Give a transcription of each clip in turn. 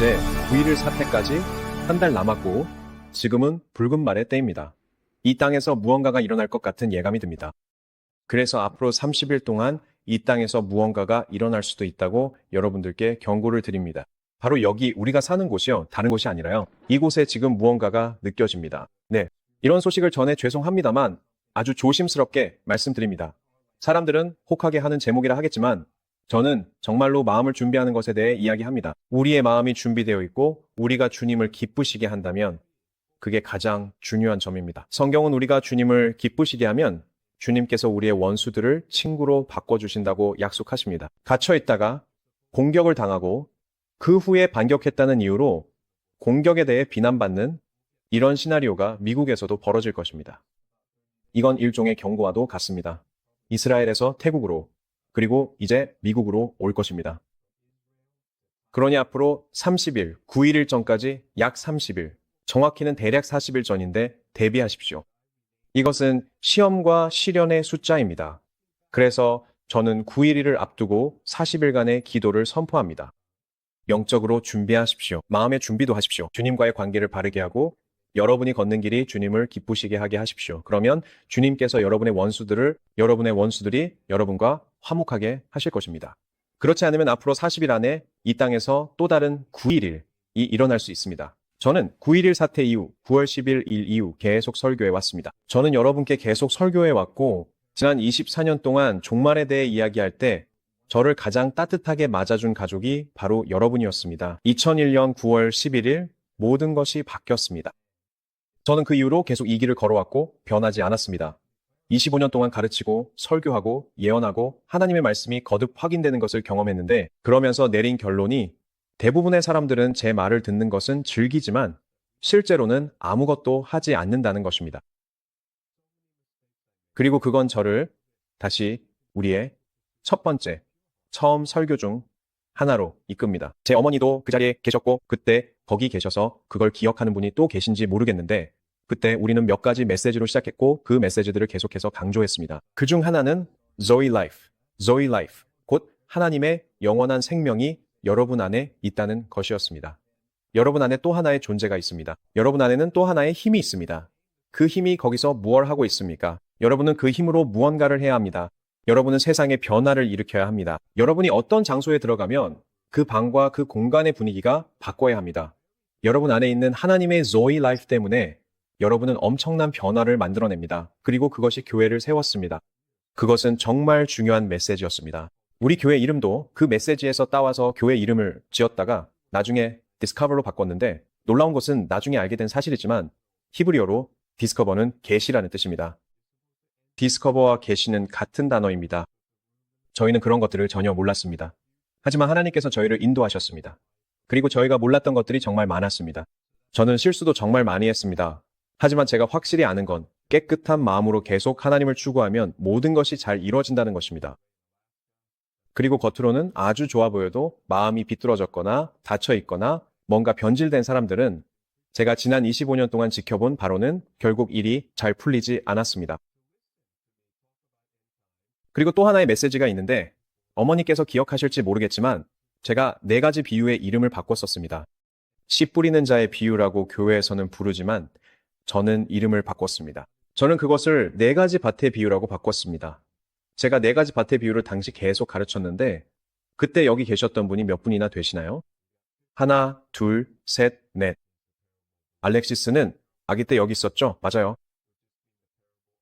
이제 9.11 사태까지 한 달 남았고 지금은 붉은 말의 때입니다. 이 땅에서 무언가가 일어날 것 같은 예감이 듭니다. 그래서 앞으로 30일 동안 이 땅에서 무언가가 일어날 수도 있다고 여러분들께 경고를 드립니다. 바로 여기 우리가 사는 곳이요. 다른 곳이 아니라요. 이곳에 지금 무언가가 느껴집니다. 네. 이런 소식을 전해 죄송합니다만 아주 조심스럽게 말씀드립니다. 사람들은 혹하게 하는 제목이라 하겠지만 저는 정말로 마음을 준비하는 것에 대해 이야기합니다. 우리의 마음이 준비되어 있고 우리가 주님을 기쁘시게 한다면 그게 가장 중요한 점입니다. 성경은 우리가 주님을 기쁘시게 하면 주님께서 우리의 원수들을 친구로 바꿔주신다고 약속하십니다. 갇혀있다가 공격을 당하고 그 후에 반격했다는 이유로 공격에 대해 비난받는 이런 시나리오가 미국에서도 벌어질 것입니다. 이건 일종의 경고와도 같습니다. 이스라엘에서 태국으로 그리고 이제 미국으로 올 것입니다. 그러니 앞으로 30일, 9.11 전까지 약 30일, 정확히는 대략 40일 전인데 대비하십시오. 이것은 시험과 시련의 숫자입니다. 그래서 저는 9.11을 앞두고 40일간의 기도를 선포합니다. 영적으로 준비하십시오. 마음의 준비도 하십시오. 주님과의 관계를 바르게 하고 여러분이 걷는 길이 주님을 기쁘시게 하게 하십시오. 그러면 주님께서 여러분의 원수들이 여러분과 화목하게 하실 것입니다. 그렇지 않으면 앞으로 40일 안에 이 땅에서 또 다른 9.11이 일어날 수 있습니다. 저는 9.11 사태 이후 9월 10일 일 이후 계속 설교해 왔습니다. 저는 여러분께 계속 설교해 왔고 지난 24년 동안 종말에 대해 이야기할 때 저를 가장 따뜻하게 맞아준 가족이 바로 여러분이었습니다. 2001년 9월 11일 모든 것이 바뀌었습니다. 저는 그 이후로 계속 이 길을 걸어왔고 변하지 않았습니다. 25년 동안 가르치고 설교하고 예언하고 하나님의 말씀이 거듭 확인되는 것을 경험했는데 그러면서 내린 결론이 대부분의 사람들은 제 말을 듣는 것은 즐기지만 실제로는 아무것도 하지 않는다는 것입니다. 그리고 그건 저를 다시 우리의 첫 번째, 처음 설교 중 하나로 이끕니다. 제 어머니도 그 자리에 계셨고 그때 거기 계셔서 그걸 기억하는 분이 또 계신지 모르겠는데 그때 우리는 몇 가지 메시지로 시작했고 그 메시지들을 계속해서 강조했습니다. 그 중 하나는 Zoe Life, 곧 하나님의 영원한 생명이 여러분 안에 있다는 것이었습니다. 여러분 안에 또 하나의 존재가 있습니다. 여러분 안에는 또 하나의 힘이 있습니다. 그 힘이 거기서 무엇을 하고 있습니까? 여러분은 그 힘으로 무언가를 해야 합니다. 여러분은 세상의 변화를 일으켜야 합니다. 여러분이 어떤 장소에 들어가면 그 방과 그 공간의 분위기가 바꿔야 합니다. 여러분 안에 있는 하나님의 Zoe Life 때문에 여러분은 엄청난 변화를 만들어냅니다. 그리고 그것이 교회를 세웠습니다. 그것은 정말 중요한 메시지였습니다. 우리 교회 이름도 그 메시지에서 따와서 교회 이름을 지었다가 나중에 디스커버로 바꿨는데 놀라운 것은 나중에 알게 된 사실이지만 히브리어로 디스커버는 계시라는 뜻입니다. 디스커버와 계시는 같은 단어입니다. 저희는 그런 것들을 전혀 몰랐습니다. 하지만 하나님께서 저희를 인도하셨습니다. 그리고 저희가 몰랐던 것들이 정말 많았습니다. 저는 실수도 정말 많이 했습니다. 하지만 제가 확실히 아는 건 깨끗한 마음으로 계속 하나님을 추구하면 모든 것이 잘 이루어진다는 것입니다. 그리고 겉으로는 아주 좋아 보여도 마음이 비뚤어졌거나 닫혀있거나 뭔가 변질된 사람들은 제가 지난 25년 동안 지켜본 바로는 결국 일이 잘 풀리지 않았습니다. 그리고 또 하나의 메시지가 있는데 어머니께서 기억하실지 모르겠지만 제가 4가지 비유의 이름을 바꿨었습니다. 씨 뿌리는 자의 비유라고 교회에서는 부르지만 저는 이름을 바꿨습니다. 저는 그것을 4가지 밭의 비유라고 바꿨습니다. 제가 4가지 밭의 비유를 당시 계속 가르쳤는데 그때 여기 계셨던 분이 몇 분이나 되시나요? 하나, 둘, 셋, 넷. 알렉시스는 아기 때 여기 있었죠? 맞아요.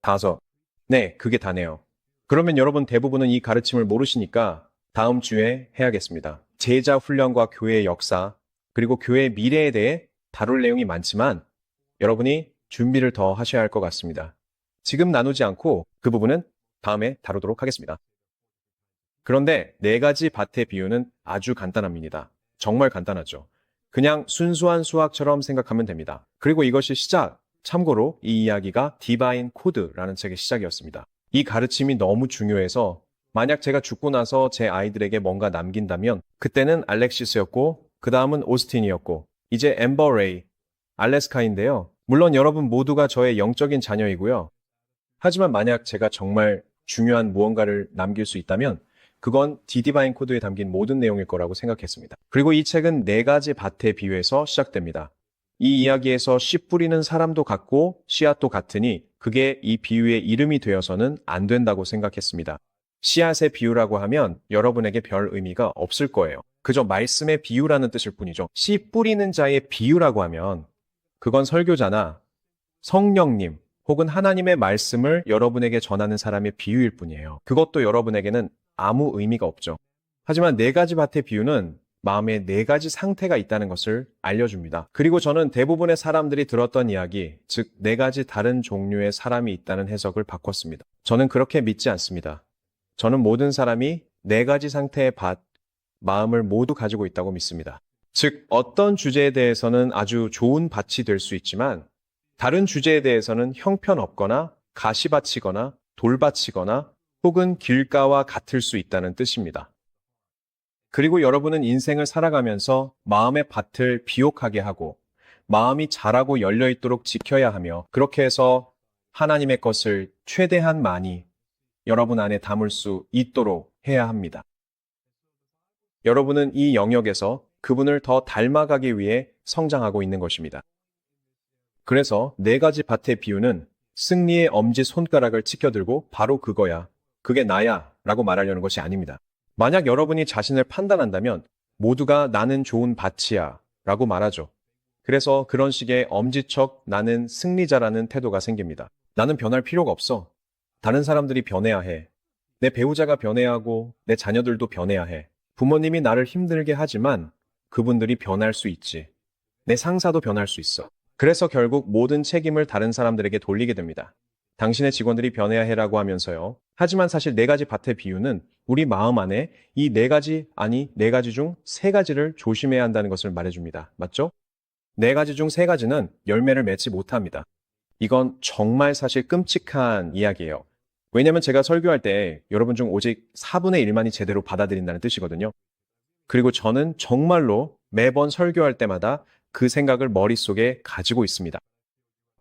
5. 네, 그게 다네요. 그러면 여러분 대부분은 이 가르침을 모르시니까 다음 주에 해야겠습니다. 제자 훈련과 교회의 역사, 그리고 교회의 미래에 대해 다룰 내용이 많지만 여러분이 준비를 더 하셔야 할 것 같습니다. 지금 나누지 않고 그 부분은 다음에 다루도록 하겠습니다. 그런데 4가지 밭의 비유는 아주 간단합니다. 정말 간단하죠. 그냥 순수한 수학처럼 생각하면 됩니다. 그리고 이것이 참고로 이 이야기가 디바인 코드라는 책의 시작이었습니다. 이 가르침이 너무 중요해서 만약 제가 죽고 나서 제 아이들에게 뭔가 남긴다면 그때는 알렉시스였고 그 다음은 오스틴이었고 이제 엠버 레이, 알래스카인데요. 물론 여러분 모두가 저의 영적인 자녀이고요. 하지만 만약 제가 정말 중요한 무언가를 남길 수 있다면 그건 디디바인 코드에 담긴 모든 내용일 거라고 생각했습니다. 그리고 이 책은 네 가지 밭의 비유에서 시작됩니다. 이 이야기에서 씨 뿌리는 사람도 같고 씨앗도 같으니 그게 이 비유의 이름이 되어서는 안 된다고 생각했습니다. 씨앗의 비유라고 하면 여러분에게 별 의미가 없을 거예요. 그저 말씀의 비유라는 뜻일 뿐이죠. 씨 뿌리는 자의 비유라고 하면 그건 설교자나 성령님 혹은 하나님의 말씀을 여러분에게 전하는 사람의 비유일 뿐이에요. 그것도 여러분에게는 아무 의미가 없죠. 하지만 네 가지 밭의 비유는 마음에 네 가지 상태가 있다는 것을 알려줍니다. 그리고 저는 대부분의 사람들이 들었던 이야기, 즉 네 가지 다른 종류의 사람이 있다는 해석을 바꿨습니다. 저는 그렇게 믿지 않습니다. 저는 모든 사람이 네 가지 상태의 밭, 마음을 모두 가지고 있다고 믿습니다. 즉 어떤 주제에 대해서는 아주 좋은 밭이 될 수 있지만 다른 주제에 대해서는 형편없거나 가시밭이거나 돌밭이거나 혹은 길가와 같을 수 있다는 뜻입니다. 그리고 여러분은 인생을 살아가면서 마음의 밭을 비옥하게 하고 마음이 자라고 열려있도록 지켜야 하며 그렇게 해서 하나님의 것을 최대한 많이 여러분 안에 담을 수 있도록 해야 합니다. 여러분은 이 영역에서 그분을 더 닮아가기 위해 성장하고 있는 것입니다. 그래서 네 가지 밭의 비유는 승리의 엄지 손가락을 치켜들고 바로 그거야, 그게 나야 라고 말하려는 것이 아닙니다. 만약 여러분이 자신을 판단한다면 모두가 나는 좋은 밭이야 라고 말하죠. 그래서 그런 식의 엄지척 나는 승리자라는 태도가 생깁니다. 나는 변할 필요가 없어. 다른 사람들이 변해야 해. 내 배우자가 변해야 하고 내 자녀들도 변해야 해. 부모님이 나를 힘들게 하지만 그분들이 변할 수 있지. 내 상사도 변할 수 있어. 그래서 결국 모든 책임을 다른 사람들에게 돌리게 됩니다. 당신의 직원들이 변해야 해라고 하면서요. 하지만 사실 네 가지 밭의 비유는 우리 마음 안에 이 네 가지, 아니 네 가지 중 세 가지를 조심해야 한다는 것을 말해줍니다. 맞죠? 네 가지 중 세 가지는 열매를 맺지 못합니다. 이건 정말 사실 끔찍한 이야기예요. 왜냐면 제가 설교할 때 여러분 중 오직 4분의 1만이 제대로 받아들인다는 뜻이거든요. 그리고 저는 정말로 매번 설교할 때마다 그 생각을 머릿속에 가지고 있습니다.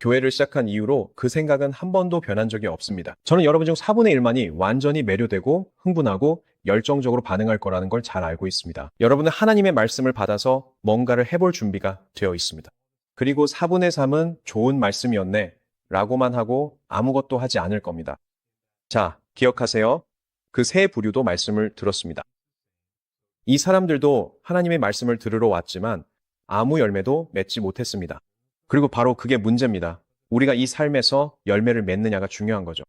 교회를 시작한 이후로 그 생각은 한 번도 변한 적이 없습니다. 저는 여러분 중 4분의 1만이 완전히 매료되고 흥분하고 열정적으로 반응할 거라는 걸 잘 알고 있습니다. 여러분은 하나님의 말씀을 받아서 뭔가를 해볼 준비가 되어 있습니다. 그리고 4분의 3은 좋은 말씀이었네 라고만 하고 아무것도 하지 않을 겁니다. 자, 기억하세요. 그 세 부류도 말씀을 들었습니다. 이 사람들도 하나님의 말씀을 들으러 왔지만 아무 열매도 맺지 못했습니다. 그리고 바로 그게 문제입니다. 우리가 이 삶에서 열매를 맺느냐가 중요한 거죠.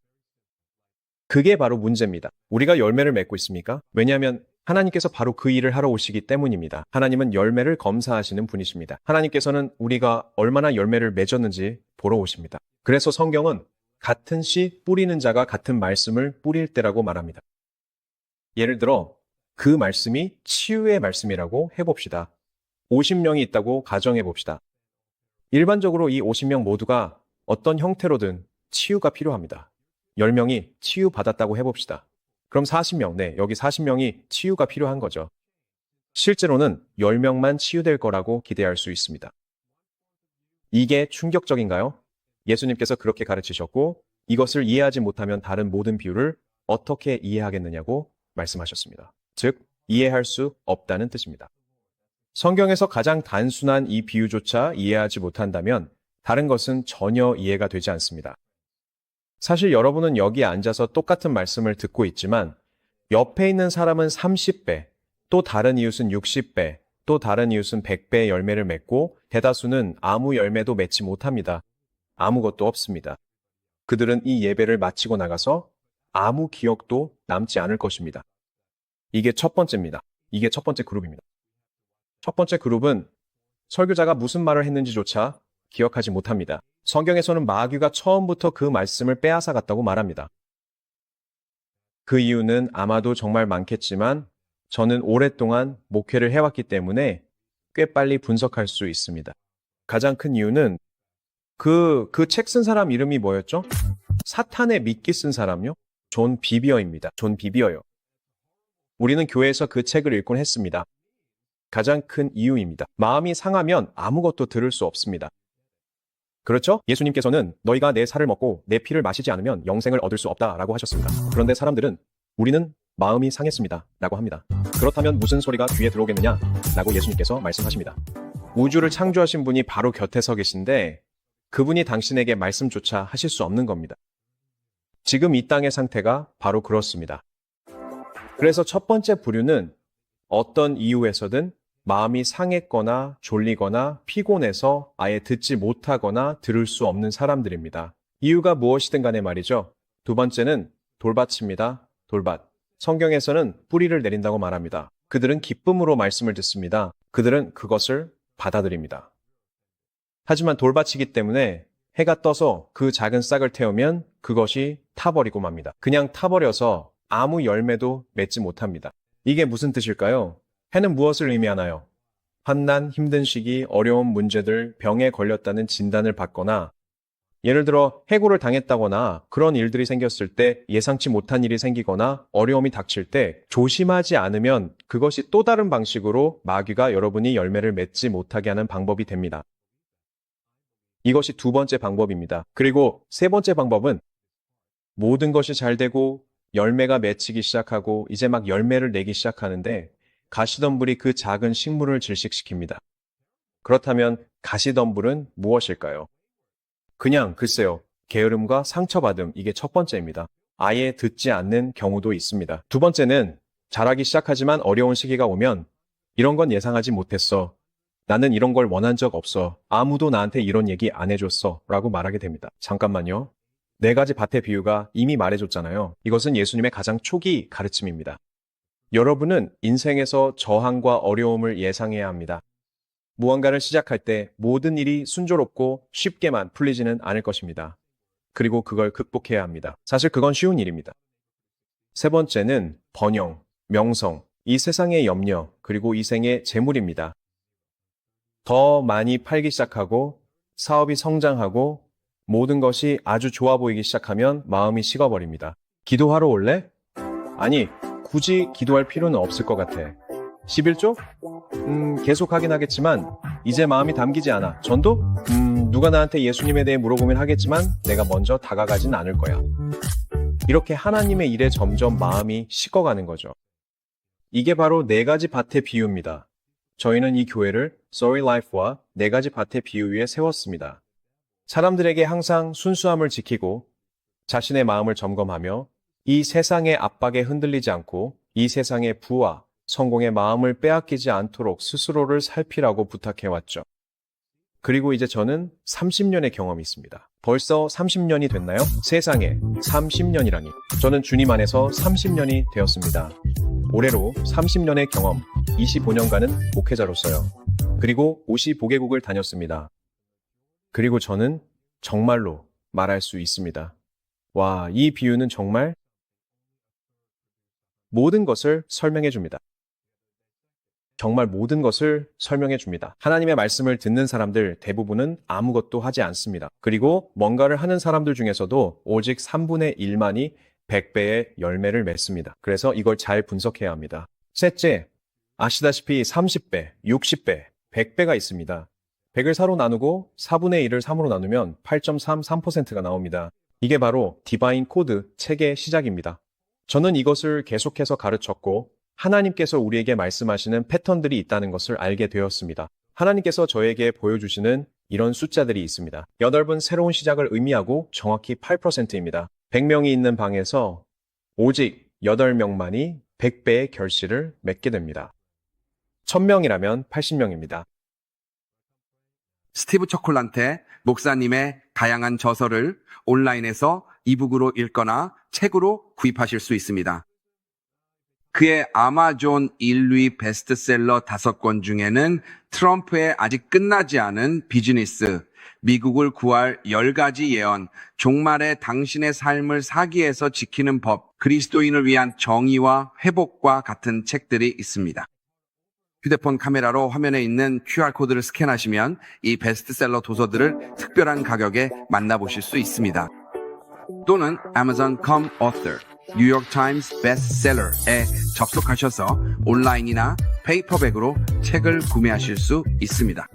그게 바로 문제입니다. 우리가 열매를 맺고 있습니까? 왜냐하면 하나님께서 바로 그 일을 하러 오시기 때문입니다. 하나님은 열매를 검사하시는 분이십니다. 하나님께서는 우리가 얼마나 열매를 맺었는지 보러 오십니다. 그래서 성경은 같은 씨 뿌리는 자가 같은 말씀을 뿌릴 때라고 말합니다. 예를 들어 그 말씀이 치유의 말씀이라고 해봅시다. 50명이 있다고 가정해 봅시다. 일반적으로 이 50명 모두가 어떤 형태로든 치유가 필요합니다. 10명이 치유받았다고 해봅시다. 그럼 40명, 여기 40명이 치유가 필요한 거죠. 실제로는 10명만 치유될 거라고 기대할 수 있습니다. 이게 충격적인가요? 예수님께서 그렇게 가르치셨고 이것을 이해하지 못하면 다른 모든 비유를 어떻게 이해하겠느냐고 말씀하셨습니다. 즉, 이해할 수 없다는 뜻입니다. 성경에서 가장 단순한 이 비유조차 이해하지 못한다면 다른 것은 전혀 이해가 되지 않습니다. 사실 여러분은 여기에 앉아서 똑같은 말씀을 듣고 있지만 옆에 있는 사람은 30배, 또 다른 이웃은 60배, 또 다른 이웃은 100배의 열매를 맺고 대다수는 아무 열매도 맺지 못합니다. 아무것도 없습니다. 그들은 이 예배를 마치고 나가서 아무 기억도 남지 않을 것입니다. 이게 첫 번째입니다. 이게 첫 번째 그룹입니다. 첫 번째 그룹은 설교자가 무슨 말을 했는지조차 기억하지 못합니다. 성경에서는 마귀가 처음부터 그 말씀을 빼앗아 갔다고 말합니다. 그 이유는 아마도 정말 많겠지만 저는 오랫동안 목회를 해왔기 때문에 꽤 빨리 분석할 수 있습니다. 가장 큰 이유는 그 책 쓴 사람 이름이 뭐였죠? 사탄의 미끼 쓴 사람요? 존 비비어입니다. 존 비비어요. 우리는 교회에서 그 책을 읽곤 했습니다. 가장 큰 이유입니다. 마음이 상하면 아무것도 들을 수 없습니다. 그렇죠? 예수님께서는 너희가 내 살을 먹고 내 피를 마시지 않으면 영생을 얻을 수 없다라고 하셨습니다. 그런데 사람들은 우리는 마음이 상했습니다. 라고 합니다. 그렇다면 무슨 소리가 귀에 들어오겠느냐? 라고 예수님께서 말씀하십니다. 우주를 창조하신 분이 바로 곁에 서 계신데 그분이 당신에게 말씀조차 하실 수 없는 겁니다. 지금 이 땅의 상태가 바로 그렇습니다. 그래서 첫 번째 부류는 어떤 이유에서든 마음이 상했거나 졸리거나 피곤해서 아예 듣지 못하거나 들을 수 없는 사람들입니다. 이유가 무엇이든 간에 말이죠. 두 번째는 돌밭입니다. 돌밭. 성경에서는 뿌리를 내린다고 말합니다. 그들은 기쁨으로 말씀을 듣습니다. 그들은 그것을 받아들입니다. 하지만 돌밭이기 때문에 해가 떠서 그 작은 싹을 태우면 그것이 타버리고 맙니다. 그냥 타버려서 아무 열매도 맺지 못합니다. 이게 무슨 뜻일까요? 해는 무엇을 의미하나요? 환난, 힘든 시기, 어려운 문제들, 병에 걸렸다는 진단을 받거나 예를 들어 해고를 당했다거나 그런 일들이 생겼을 때 예상치 못한 일이 생기거나 어려움이 닥칠 때 조심하지 않으면 그것이 또 다른 방식으로 마귀가 여러분이 열매를 맺지 못하게 하는 방법이 됩니다. 이것이 두 번째 방법입니다. 그리고 세 번째 방법은 모든 것이 잘 되고 열매가 맺히기 시작하고 이제 막 열매를 내기 시작하는데 가시덤불이 그 작은 식물을 질식시킵니다. 그렇다면 가시덤불은 무엇일까요? 그냥 글쎄요. 게으름과 상처받음, 이게 첫 번째입니다. 아예 듣지 않는 경우도 있습니다. 두 번째는 자라기 시작하지만 어려운 시기가 오면 이런 건 예상하지 못했어. 나는 이런 걸 원한 적 없어. 아무도 나한테 이런 얘기 안 해줬어. 라고 말하게 됩니다. 잠깐만요. 네 가지 밭의 비유가 이미 말해줬잖아요. 이것은 예수님의 가장 초기 가르침입니다. 여러분은 인생에서 저항과 어려움을 예상해야 합니다. 무언가를 시작할 때 모든 일이 순조롭고 쉽게만 풀리지는 않을 것입니다. 그리고 그걸 극복해야 합니다. 사실 그건 쉬운 일입니다. 세 번째는 번영, 명성, 이 세상의 염려, 그리고 이 생의 재물입니다. 더 많이 팔기 시작하고 사업이 성장하고 모든 것이 아주 좋아 보이기 시작하면 마음이 식어버립니다. 기도하러 올래? 아니, 굳이 기도할 필요는 없을 것 같아. 11조? 계속 하긴 하겠지만 이제 마음이 담기지 않아. 전도? 누가 나한테 예수님에 대해 물어보면 하겠지만 내가 먼저 다가가진 않을 거야. 이렇게 하나님의 일에 점점 마음이 식어가는 거죠. 이게 바로 네 가지 밭의 비유입니다. 저희는 이 교회를 Sorry Life와 네 가지 밭의 비유 위에 세웠습니다. 사람들에게 항상 순수함을 지키고 자신의 마음을 점검하며 이 세상의 압박에 흔들리지 않고 이 세상의 부와 성공의 마음을 빼앗기지 않도록 스스로를 살피라고 부탁해왔죠. 그리고 이제 저는 30년의 경험이 있습니다. 벌써 30년이 됐나요? 세상에 30년이라니. 저는 주님 안에서 30년이 되었습니다. 올해로 30년의 경험, 25년간은 목회자로서요. 그리고 55개국을 다녔습니다. 그리고 저는 정말로 말할 수 있습니다. 와, 이 비유는 정말 모든 것을 설명해 줍니다. 정말 모든 것을 설명해 줍니다. 하나님의 말씀을 듣는 사람들 대부분은 아무것도 하지 않습니다. 그리고 뭔가를 하는 사람들 중에서도 오직 3분의 1만이 100배의 열매를 맺습니다. 그래서 이걸 잘 분석해야 합니다. 셋째, 아시다시피 30배, 60배, 100배가 있습니다. 100을 4로 나누고 4분의 1을 3으로 나누면 8.33%가 나옵니다. 이게 바로 디바인 코드 책의 시작입니다. 저는 이것을 계속해서 가르쳤고 하나님께서 우리에게 말씀하시는 패턴들이 있다는 것을 알게 되었습니다. 하나님께서 저에게 보여주시는 이런 숫자들이 있습니다. 8분 새로운 시작을 의미하고 정확히 8%입니다. 100명이 있는 방에서 오직 8명만이 100배의 결실을 맺게 됩니다. 1000명이라면 80명입니다. 스티브 초콜란테 목사님의 다양한 저서를 온라인에서 이북으로 읽거나 책으로 구입하실 수 있습니다. 그의 아마존 1위 베스트셀러 5권 중에는 트럼프의 아직 끝나지 않은 비즈니스, 미국을 구할 10가지 예언, 종말에 당신의 삶을 사기에서 지키는 법, 그리스도인을 위한 정의와 회복과 같은 책들이 있습니다. 휴대폰 카메라로 화면에 있는 QR코드를 스캔하시면 이 베스트셀러 도서들을 특별한 가격에 만나보실 수 있습니다. 또는 Amazon.com Author, 뉴욕타임스 베스트셀러에 접속하셔서 온라인이나 페이퍼백으로 책을 구매하실 수 있습니다.